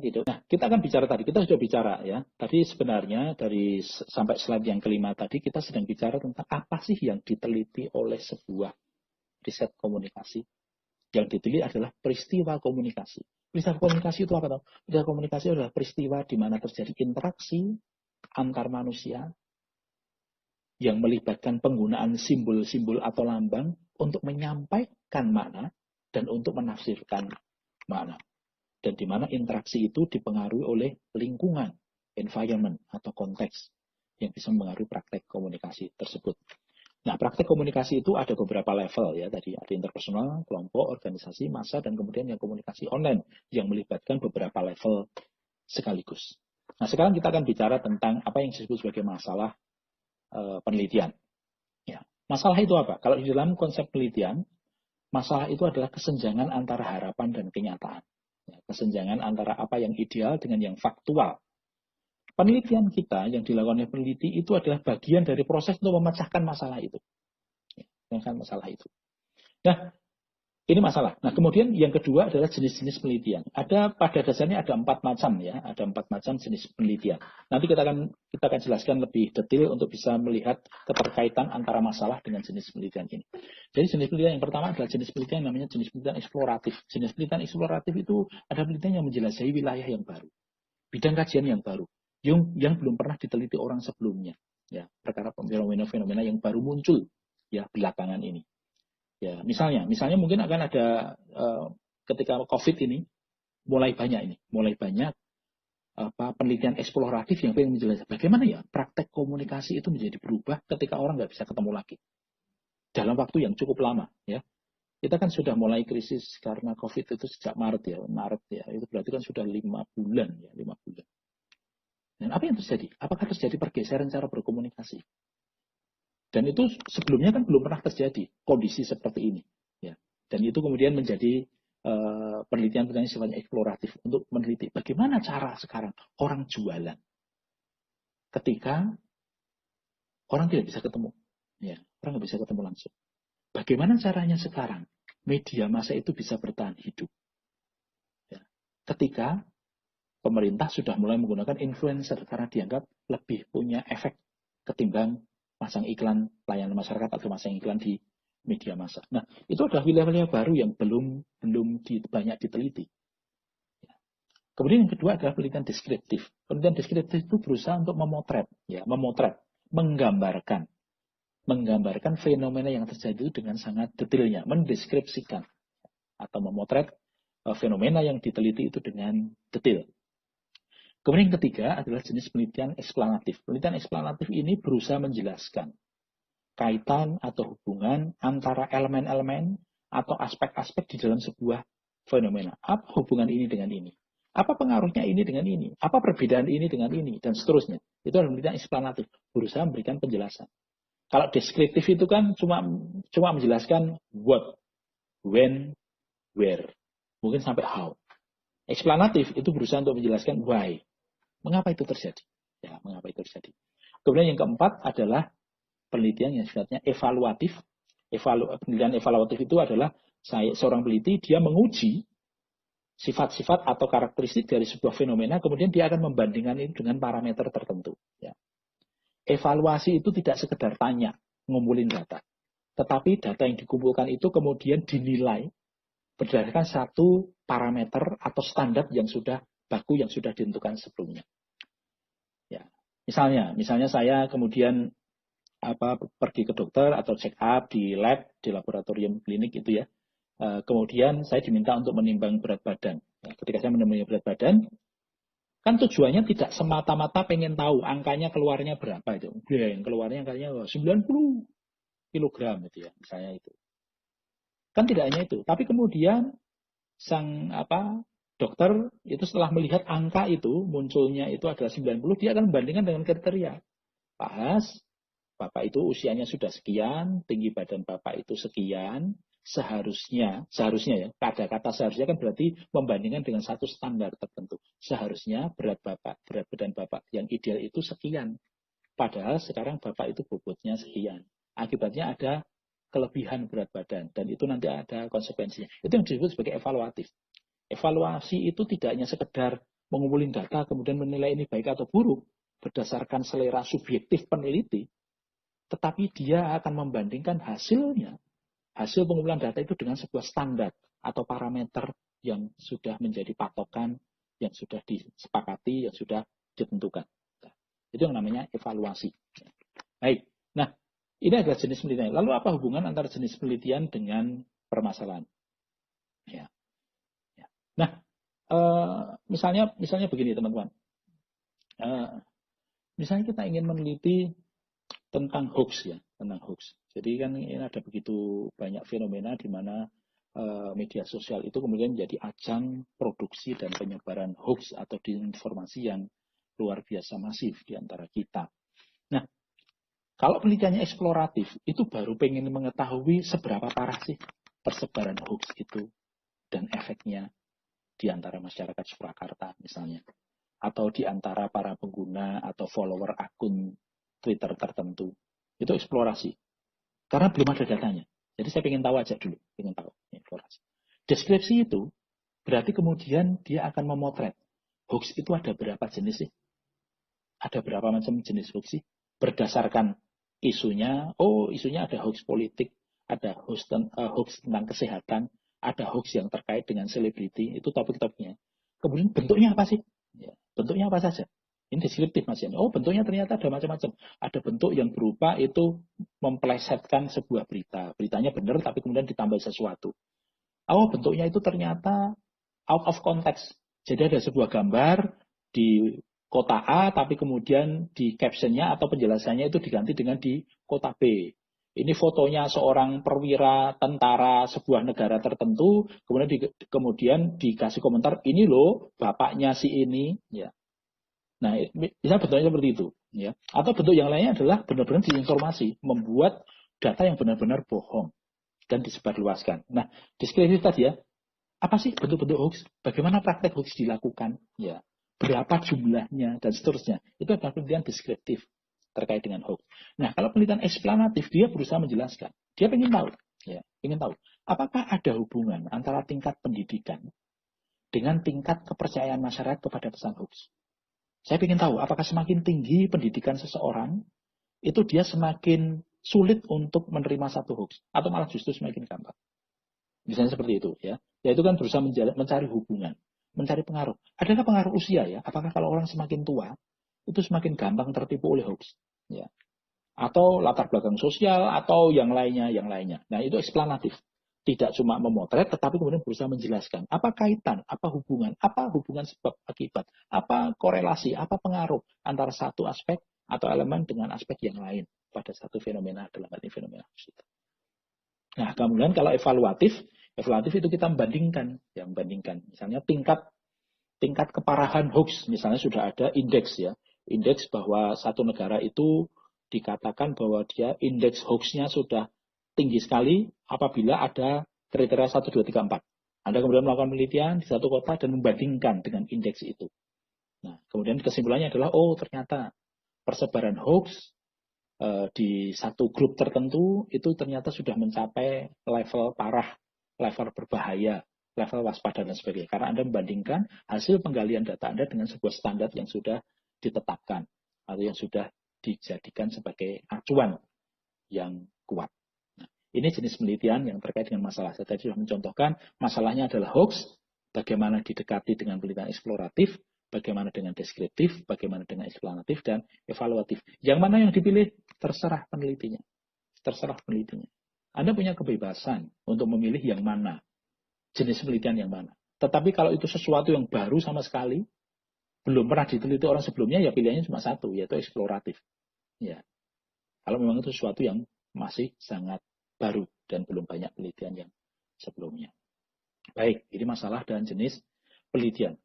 gitu. Nah, kita akan bicara tadi, kita sudah bicara ya. Tadi sebenarnya dari sampai slide yang kelima tadi kita sedang bicara tentang apa sih yang diteliti oleh sebuah riset komunikasi. Yang diteliti adalah peristiwa komunikasi. Peristiwa komunikasi itu apa? Peristiwa komunikasi adalah peristiwa di mana terjadi interaksi antar manusia yang melibatkan penggunaan simbol-simbol atau lambang untuk menyampaikan makna dan untuk menafsirkan makna. Dan di mana interaksi itu dipengaruhi oleh lingkungan, environment, atau konteks yang bisa mempengaruhi praktek komunikasi tersebut. Nah, praktek komunikasi itu ada beberapa level ya. Tadi ada interpersonal, kelompok, organisasi, massa, dan kemudian yang komunikasi online yang melibatkan beberapa level sekaligus. Nah, sekarang kita akan bicara tentang apa yang disebut sebagai masalah penelitian. Ya. Masalah itu apa? Kalau di dalam konsep penelitian, masalah itu adalah kesenjangan antara harapan dan kenyataan. Ya, kesenjangan antara apa yang ideal dengan yang faktual. Penelitian kita yang dilakukan oleh peneliti itu adalah bagian dari proses untuk memecahkan masalah itu. Memecahkan masalah itu. Nah, ini masalah. Nah, kemudian yang kedua adalah jenis-jenis penelitian. Pada dasarnya ada 4 macam ya, ada 4 macam jenis penelitian. Nanti kita akan jelaskan lebih detail untuk bisa melihat keterkaitan antara masalah dengan jenis penelitian ini. Jadi jenis penelitian yang pertama adalah jenis penelitian yang namanya jenis penelitian eksploratif. Jenis penelitian eksploratif itu ada penelitian yang menjelajahi wilayah yang baru, bidang kajian yang baru, yang belum pernah diteliti orang sebelumnya. Ya, perkara fenomena-fenomena yang baru muncul ya belakangan ini. Ya, misalnya mungkin akan ada ketika COVID ini mulai banyak penelitian eksploratif yang pengen menjelaskan bagaimana ya praktek komunikasi itu menjadi berubah ketika orang nggak bisa ketemu lagi dalam waktu yang cukup lama ya. Kita kan sudah mulai krisis karena COVID itu sejak Maret ya, itu berarti kan sudah 5 bulan ya, 5 bulan. Dan apa yang terjadi? Apakah terjadi pergeseran cara berkomunikasi? Dan itu sebelumnya kan belum pernah terjadi kondisi seperti ini. Ya. Dan itu kemudian menjadi penelitian-penelitian sifatnya eksploratif untuk meneliti bagaimana cara sekarang orang jualan ketika orang tidak bisa ketemu. Ya, orang nggak bisa ketemu langsung. Bagaimana caranya sekarang media massa itu bisa bertahan hidup. Ya. Ketika pemerintah sudah mulai menggunakan influencer karena dianggap lebih punya efek ketimbang masang iklan layanan masyarakat atau masang iklan di media massa. Nah, itu adalah wilayah-wilayah baru yang belum banyak diteliti. Kemudian yang kedua adalah penelitian deskriptif. Penelitian deskriptif itu berusaha untuk memotret, menggambarkan fenomena yang terjadi itu dengan sangat detailnya, mendeskripsikan atau memotret fenomena yang diteliti itu dengan detail. Kemudian yang ketiga adalah jenis penelitian eksplanatif. Penelitian eksplanatif ini berusaha menjelaskan kaitan atau hubungan antara elemen-elemen atau aspek-aspek di dalam sebuah fenomena. Apa hubungan ini dengan ini? Apa pengaruhnya ini dengan ini? Apa perbedaan ini dengan ini? Dan seterusnya. Itu adalah penelitian eksplanatif. Berusaha memberikan penjelasan. Kalau deskriptif itu kan cuma menjelaskan what, when, where. Mungkin sampai how. Eksplanatif itu berusaha untuk menjelaskan why. Mengapa itu terjadi? Ya, mengapa itu terjadi? Kemudian yang keempat adalah penelitian yang sifatnya evaluatif. Penelitian evaluatif itu adalah seorang peneliti, dia menguji sifat-sifat atau karakteristik dari sebuah fenomena, kemudian dia akan membandingkan itu dengan parameter tertentu. Ya. Evaluasi itu tidak sekedar tanya, ngumpulin data. Tetapi data yang dikumpulkan itu kemudian dinilai berdasarkan satu parameter atau standar yang sudah baku yang sudah ditentukan sebelumnya. Ya. Misalnya saya kemudian pergi ke dokter atau check up di lab, di laboratorium klinik itu ya. Kemudian saya diminta untuk menimbang berat badan. Ya, ketika saya menimbang berat badan, kan tujuannya tidak semata-mata pengen tahu angkanya keluarnya berapa itu. Yang keluarnya angkanya 90 kilogram gitu ya, misalnya itu. Kan tidak hanya itu, tapi kemudian sang dokter itu setelah melihat angka itu munculnya itu adalah 90, dia akan membandingkan dengan kriteria. Pak Has, Bapak itu usianya sudah sekian, tinggi badan Bapak itu sekian, seharusnya ya, kata seharusnya kan berarti membandingkan dengan satu standar tertentu. Seharusnya berat badan Bapak yang ideal itu sekian. Padahal sekarang Bapak itu bobotnya sekian. Akibatnya ada kelebihan berat badan dan itu nanti ada konsekuensinya. Itu yang disebut sebagai evaluatif. Evaluasi itu tidak hanya sekedar mengumpulin data kemudian menilai ini baik atau buruk berdasarkan selera subjektif peneliti, tetapi dia akan membandingkan hasilnya, hasil pengumpulan data itu dengan sebuah standar atau parameter yang sudah menjadi patokan, yang sudah disepakati, yang sudah ditentukan. Nah, itu yang namanya evaluasi. Baik, nah ini adalah jenis penelitian. Lalu apa hubungan antara jenis penelitian dengan permasalahan? Ya. Nah, misalnya begini teman-teman. Misalnya kita ingin meneliti tentang hoax ya, tentang hoax. Jadi kan ini ada begitu banyak fenomena di mana media sosial itu kemudian menjadi ajang produksi dan penyebaran hoax atau disinformasi yang luar biasa masif di antara kita. Nah, kalau penelitiannya eksploratif, itu baru pengen mengetahui seberapa parah sih persebaran hoax itu dan efeknya di antara masyarakat Surakarta misalnya, atau di antara para pengguna atau follower akun Twitter tertentu. Itu eksplorasi. Karena belum ada datanya. Jadi saya ingin tahu aja dulu, ingin tahu eksplorasi. Deskripsi itu berarti kemudian dia akan memotret hoax itu ada berapa jenis sih? Ada berapa macam jenis hoax sih? Berdasarkan isunya, isunya ada hoax politik, ada hoax tentang kesehatan, ada hoax yang terkait dengan selebriti, itu topik-topiknya. Kemudian bentuknya apa sih? Ya, bentuknya apa saja? Ini deskriptif Mas Yan. Bentuknya ternyata ada macam-macam. Ada bentuk yang berupa itu memplesetkan sebuah berita. Beritanya benar tapi kemudian ditambah sesuatu. Bentuknya itu ternyata out of context. Jadi ada sebuah gambar di kota A tapi kemudian di captionnya atau penjelasannya itu diganti dengan di kota B. Ini fotonya seorang perwira tentara sebuah negara tertentu, kemudian dikasih komentar, ini loh bapaknya si ini, ya. Nah, bisa bentuknya seperti itu, ya. Atau bentuk yang lainnya adalah benar-benar disinformasi, membuat data yang benar-benar bohong dan disebarluaskan. Nah, deskripsi tadi ya, apa sih bentuk-bentuk hoax? Bagaimana praktek hoax dilakukan? Ya, berapa jumlahnya dan seterusnya. Itu adalah penelitian deskriptif terkait dengan hoax. Nah, kalau penelitian eksplanatif dia berusaha menjelaskan. Dia ingin tahu, ya, ingin tahu apakah ada hubungan antara tingkat pendidikan dengan tingkat kepercayaan masyarakat kepada pesan hoax. Saya ingin tahu apakah semakin tinggi pendidikan seseorang, itu dia semakin sulit untuk menerima satu hoax, atau malah justru semakin gampang. Misalnya seperti itu, ya. Yaitu kan berusaha mencari hubungan, mencari pengaruh. Adakah pengaruh usia ya? Apakah kalau orang semakin tua, itu semakin gampang tertipu oleh hoax? Ya. Atau latar belakang sosial, atau yang lainnya. Nah, itu eksplanatif. Tidak cuma memotret, tetapi kemudian berusaha menjelaskan apa kaitan, apa hubungan sebab akibat, apa korelasi, apa pengaruh antara satu aspek atau elemen dengan aspek yang lain pada satu fenomena dalam arti fenomena hoax itu. Nah, kemudian kalau evaluatif itu kita membandingkan, misalnya tingkat keparahan hoax, misalnya sudah ada indeks ya, indeks bahwa satu negara itu dikatakan bahwa dia indeks hoaxnya sudah tinggi sekali apabila ada kriteria 1, 2, 3, 4. Anda kemudian melakukan penelitian di satu kota dan membandingkan dengan indeks itu. Nah, kemudian kesimpulannya adalah, ternyata persebaran hoax di satu grup tertentu itu ternyata sudah mencapai level parah, level berbahaya, level waspada dan sebagainya. Karena Anda membandingkan hasil penggalian data Anda dengan sebuah standar yang sudah ditetapkan atau yang sudah dijadikan sebagai acuan yang kuat. Nah, ini jenis penelitian yang terkait dengan masalah. Saya tadi sudah mencontohkan masalahnya adalah hoax, bagaimana didekati dengan penelitian eksploratif, bagaimana dengan deskriptif, bagaimana dengan eksplanatif, dan evaluatif. Yang mana yang dipilih? Terserah penelitinya. Anda punya kebebasan untuk memilih yang mana, jenis penelitian yang mana. Tetapi kalau itu sesuatu yang baru sama sekali, belum pernah diteliti orang sebelumnya, ya pilihannya cuma satu, yaitu eksploratif. Ya. Kalau memang itu sesuatu yang masih sangat baru dan belum banyak penelitian yang sebelumnya. Baik, ini masalah dan jenis penelitian.